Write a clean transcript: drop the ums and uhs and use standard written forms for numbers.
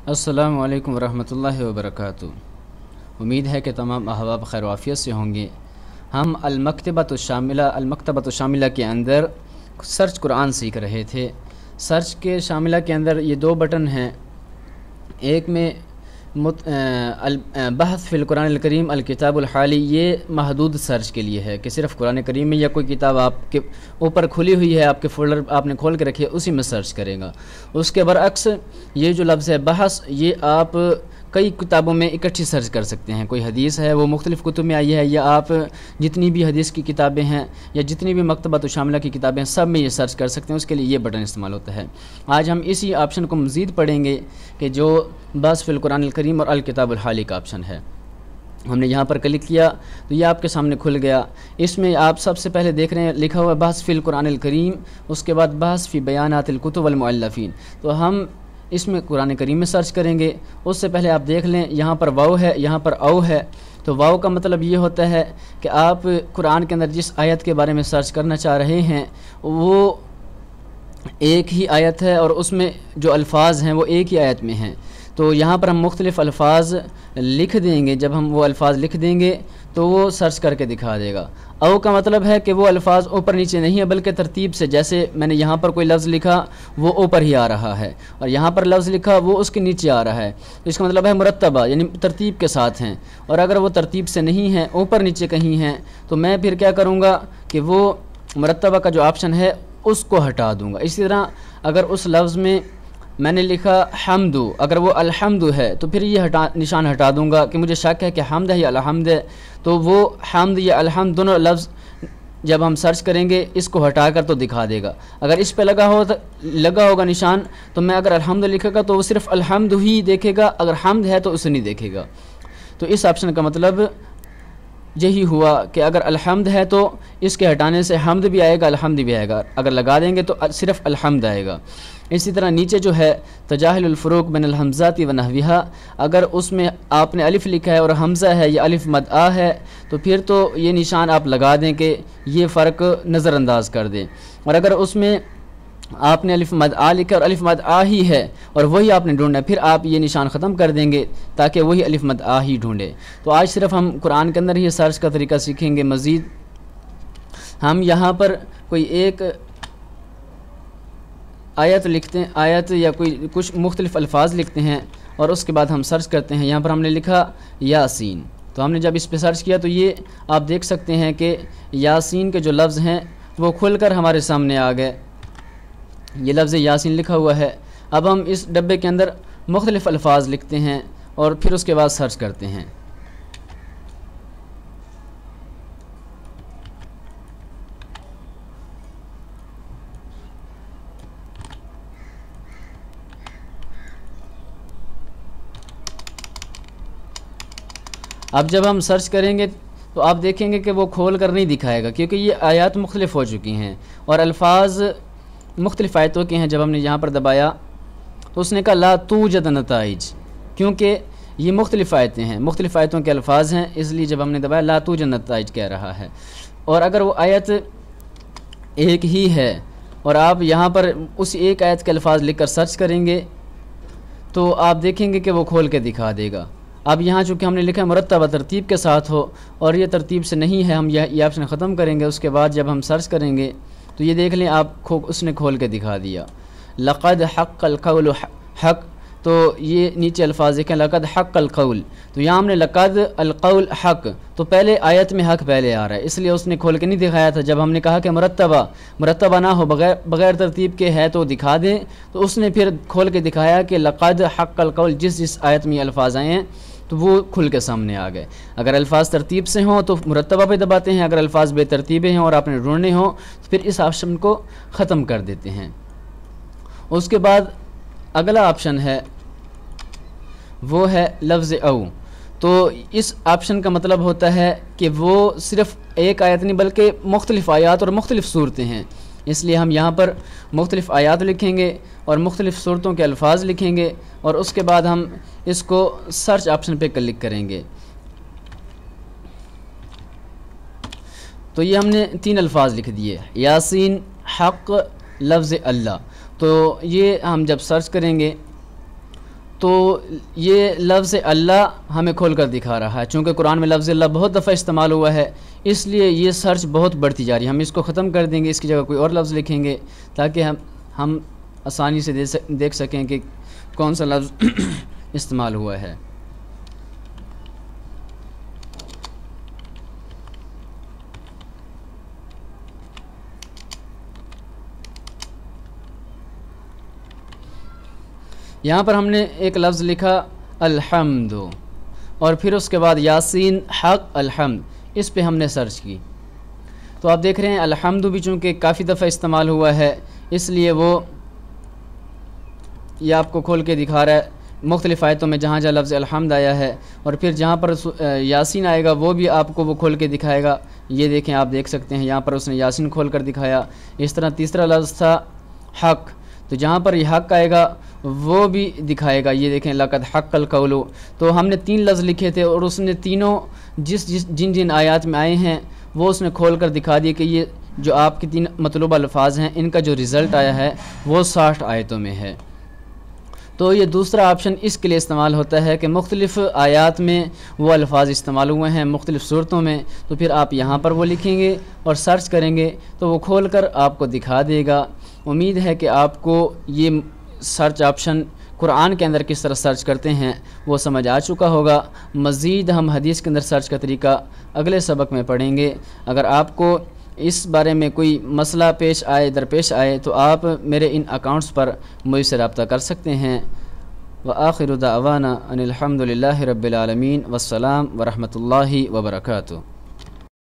السلام علیکم ورحمۃ اللہ وبرکاتہ۔ امید ہے کہ تمام احباب خیر و عافیت سے ہوں گے۔ ہم المکتبۃ الشاملہ کے اندر سرچ قرآن سیکھ رہے تھے۔ سرچ کے شاملہ کے اندر یہ دو بٹن ہیں، ایک میں بحث فی القرآن الکریم الکتاب الحالی، یہ محدود سرچ کے لیے ہے کہ صرف قرآن کریم میں یا کوئی کتاب آپ کے اوپر کھلی ہوئی ہے، آپ کے فولڈر آپ نے کھول کے رکھی ہے، اسی میں سرچ کرے گا۔ اس کے برعکس یہ جو لفظ ہے بحث، یہ آپ کئی کتابوں میں اکٹھی سرچ کر سکتے ہیں۔ کوئی حدیث ہے وہ مختلف کتب میں آئی ہے، یا آپ جتنی بھی حدیث کی کتابیں ہیں یا جتنی بھی مکتبۃ الشاملہ کی کتابیں ہیں سب میں یہ سرچ کر سکتے ہیں۔ اس کے لیے یہ بٹن استعمال ہوتا ہے۔ آج ہم اسی آپشن کو مزید پڑھیں گے کہ جو بحث فی القرآن الکریم اور الکتاب الحالی کا آپشن ہے۔ ہم نے یہاں پر کلک کیا تو یہ آپ کے سامنے کھل گیا۔ اس میں آپ سب سے پہلے دیکھ رہے ہیں لکھا ہوا بحث فی القرآن الکریم، اس کے بعد بحث فی بیانات الکتب والمؤلفین۔ تو ہم اس میں قرآن کریم میں سرچ کریں گے۔ اس سے پہلے آپ دیکھ لیں یہاں پر واو ہے، یہاں پر او ہے۔ تو واو کا مطلب یہ ہوتا ہے کہ آپ قرآن کے اندر جس آیت کے بارے میں سرچ کرنا چاہ رہے ہیں وہ ایک ہی آیت ہے اور اس میں جو الفاظ ہیں وہ ایک ہی آیت میں ہیں۔ تو یہاں پر ہم مختلف الفاظ لکھ دیں گے، جب ہم وہ الفاظ لکھ دیں گے تو وہ سرچ کر کے دکھا دے گا۔ او کا مطلب ہے کہ وہ الفاظ اوپر نیچے نہیں ہے بلکہ ترتیب سے، جیسے میں نے یہاں پر کوئی لفظ لکھا وہ اوپر ہی آ رہا ہے اور یہاں پر لفظ لکھا وہ اس کے نیچے آ رہا ہے۔ تو اس کا مطلب ہے مرتبہ، یعنی ترتیب کے ساتھ ہیں۔ اور اگر وہ ترتیب سے نہیں ہیں، اوپر نیچے کہیں ہیں، تو میں پھر کیا کروں گا کہ وہ مرتبہ کا جو آپشن ہے اس کو ہٹا دوں گا۔ اسی طرح اگر اس لفظ میں نے لکھا حمد، اگر وہ الحمد ہے تو پھر یہ نشان ہٹا دوں گا کہ مجھے شک ہے کہ حمد ہے یا الحمد ہے۔ تو وہ حمد یا الحمد دونوں لفظ جب ہم سرچ کریں گے اس کو ہٹا کر تو دکھا دے گا۔ اگر اس پہ لگا ہوگا نشان تو میں اگر الحمد لکھے گا تو وہ صرف الحمد ہی دیکھے گا، اگر حمد ہے تو اسے نہیں دیکھے گا۔ تو اس آپشن کا مطلب یہی ہوا کہ اگر الحمد ہے تو اس کے ہٹانے سے حمد بھی آئے گا، الحمد بھی آئے گا، اگر لگا دیں گے تو صرف الحمد آئے گا۔ اسی طرح نیچے جو ہے تجاہل الفروق بین الحمزات و نحوہا، اگر اس میں آپ نے الف لکھا ہے اور حمزہ ہے یا الف مد آ ہے تو پھر تو یہ نشان آپ لگا دیں کہ یہ فرق نظر انداز کر دیں۔ اور اگر اس میں آپ نے الف مد آ لکھا اور الف مد آ ہی ہے اور وہی آپ نے ڈھونڈنا ہے، پھر آپ یہ نشان ختم کر دیں گے تاکہ وہی الف مد آ ہی ڈھونڈے۔ تو آج صرف ہم قرآن کے اندر ہی سرچ کا طریقہ سیکھیں گے۔ مزید ہم یہاں پر کوئی ایک آیت لکھتے ہیں، آیت یا کچھ مختلف الفاظ لکھتے ہیں اور اس کے بعد ہم سرچ کرتے ہیں۔ یہاں پر ہم نے لکھا یاسین، تو ہم نے جب اس پہ سرچ کیا تو یہ آپ دیکھ سکتے ہیں کہ یاسین کے جو لفظ ہیں وہ کھل کر ہمارے سامنے آ گئے۔ یہ لفظ یاسین لکھا ہوا ہے۔ اب ہم اس ڈبے کے اندر مختلف الفاظ لکھتے ہیں اور پھر اس کے بعد سرچ کرتے ہیں۔ اب جب ہم سرچ کریں گے تو آپ دیکھیں گے کہ وہ کھول کر نہیں دکھائے گا، کیونکہ یہ آیات مختلف ہو چکی ہیں اور الفاظ مختلف آیتوں کے ہیں۔ جب ہم نے یہاں پر دبایا تو اس نے کہا لا توجد نتائج، کیونکہ یہ مختلف آیتیں ہیں، مختلف آیتوں کے الفاظ ہیں، اس لیے جب ہم نے دبایا لا توجد نتائج کہہ رہا ہے۔ اور اگر وہ آیت ایک ہی ہے اور آپ یہاں پر اس ایک آیت کے الفاظ لکھ کر سرچ کریں گے تو آپ دیکھیں گے کہ وہ کھول کے دکھا دے گا۔ اب یہاں چونکہ ہم نے لکھا ہے مرتبہ ترتیب کے ساتھ ہو اور یہ ترتیب سے نہیں ہے، ہم یہ آپشن ختم کریں گے۔ اس کے بعد جب ہم سرچ کریں گے تو یہ دیکھ لیں آپ اس نے کھول کے دکھا دیا لقد حق القول حق۔ تو یہ نیچے الفاظ دیکھیں لقد حق القول، تو یہاں ہم نے لقد القول حق، تو پہلے آیت میں حق پہلے آ رہا ہے، اس لیے اس نے کھول کے نہیں دکھایا تھا۔ جب ہم نے کہا کہ مرتبہ نہ ہو، بغیر ترتیب کے ہے تو دکھا دیں، تو اس نے پھر کھول کے دکھایا کہ لقد حق القول، جس آیت میں الفاظ آئے ہیں تو وہ کھل کے سامنے آ گئے۔ اگر الفاظ ترتیب سے ہوں تو مرتبہ پہ دباتے ہیں، اگر الفاظ بے ترتیبیں ہیں اور آپ نے ڈھونڈنے ہوں تو پھر اس آپشن کو ختم کر دیتے ہیں۔ اس کے بعد اگلا آپشن ہے وہ ہے لفظ او۔ تو اس آپشن کا مطلب ہوتا ہے کہ وہ صرف ایک آیت نہیں بلکہ مختلف آیات اور مختلف صورتیں ہیں، اس لیے ہم یہاں پر مختلف آیات لکھیں گے اور مختلف صورتوں کے الفاظ لکھیں گے اور اس کے بعد ہم اس کو سرچ آپشن پہ کلک کریں گے۔ تو یہ ہم نے 3 الفاظ لکھ دیے، یاسین، حق، لفظ اللہ۔ تو یہ ہم جب سرچ کریں گے تو یہ لفظ اللہ ہمیں کھول کر دکھا رہا ہے، چونکہ قرآن میں لفظ اللہ بہت دفعہ استعمال ہوا ہے، اس لیے یہ سرچ بہت بڑھتی جا رہی ہے۔ ہم اس کو ختم کر دیں گے، اس کی جگہ کوئی اور لفظ لکھیں گے تاکہ ہم آسانی سے دیکھ سکیں کہ کون سا لفظ استعمال ہوا ہے۔ یہاں پر ہم نے ایک لفظ لکھا الحمد، اور پھر اس کے بعد یاسین حق الحمد، اس پہ ہم نے سرچ کی تو آپ دیکھ رہے ہیں الحمد بھی چونکہ کافی دفعہ استعمال ہوا ہے، اس لیے وہ یہ آپ کو کھول کے دکھا رہا ہے مختلف آیتوں میں جہاں جہاں لفظ الحمد آیا ہے، اور پھر جہاں پر یاسین آئے گا وہ بھی آپ کو وہ کھول کے دکھائے گا۔ یہ دیکھیں، آپ دیکھ سکتے ہیں یہاں پر اس نے یاسین کھول کر دکھایا۔ اس طرح تیسرا لفظ تھا حق، تو جہاں پر یہ حق آئے گا وہ بھی دکھائے گا۔ یہ دیکھیں لقد حق القول، تو ہم نے 3 لفظ لکھے تھے اور اس نے تینوں جن آیات میں آئے ہیں وہ اس نے کھول کر دکھا دیے کہ یہ جو آپ کے 3 مطلوبہ الفاظ ہیں ان کا جو رزلٹ آیا ہے وہ 60 آیتوں میں ہے۔ تو یہ دوسرا آپشن اس کے لیے استعمال ہوتا ہے کہ مختلف آیات میں وہ الفاظ استعمال ہوئے ہیں مختلف صورتوں میں، تو پھر آپ یہاں پر وہ لکھیں گے اور سرچ کریں گے تو وہ کھول کر آپ کو دکھا دے گا۔ امید ہے کہ آپ کو یہ سرچ آپشن قرآن کے اندر کس طرح سرچ کرتے ہیں وہ سمجھ آ چکا ہوگا۔ مزید ہم حدیث کے اندر سرچ کا طریقہ اگلے سبق میں پڑھیں گے۔ اگر آپ کو اس بارے میں کوئی مسئلہ درپیش آئے تو آپ میرے ان اکاؤنٹس پر مجھ سے رابطہ کر سکتے ہیں۔ وآخر دعوانا ان الحمد للہ رب العالمین، والسلام ورحمۃ اللہ وبرکاتہ۔